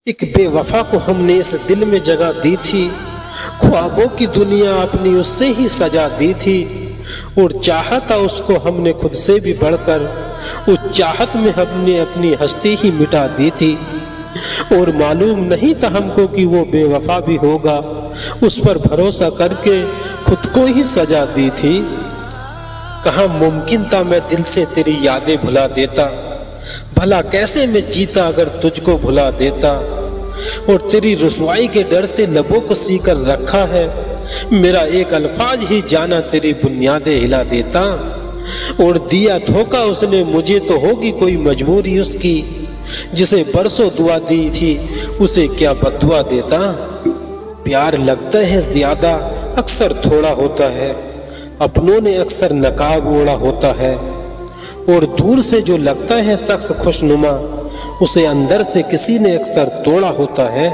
ایک بے وفا کو ہم نے اس دل میں جگہ دی تھی، خوابوں کی دنیا اپنی اس سے ہی سجا دی تھی، اور چاہا تھا اس کو ہم نے خود سے بھی بڑھ کر، اس چاہت میں ہم نے اپنی ہستی ہی مٹا دی تھی، اور معلوم نہیں تھا ہم کو کہ وہ بے وفا بھی ہوگا، اس پر بھروسہ کر کے خود کو ہی سجا دی تھی۔ کہاں ممکن تھا میں دل سے تیری یادیں بھلا دیتا، بھلا کیسے میں جیتا اگر تجھ کو بھلا دیتا، اور تیری رسوائی کے ڈر سے لبوں کو سی کر رکھا ہے، میرا ایک الفاظ ہی جانا تیری بنیادیں ہلا دیتا، اور دیا دھوکا اس نے مجھے تو ہوگی کوئی مجبوری اس کی، جسے برسوں دعا دی تھی اسے کیا بددعا دیتا۔ پیار لگتا ہے زیادہ اکثر تھوڑا ہوتا ہے، اپنوں نے اکثر نقاب اوڑا ہوتا ہے، اور دور سے جو لگتا ہے شخص خوش نما، اسے اندر سے کسی نے اکثر توڑا ہوتا ہے۔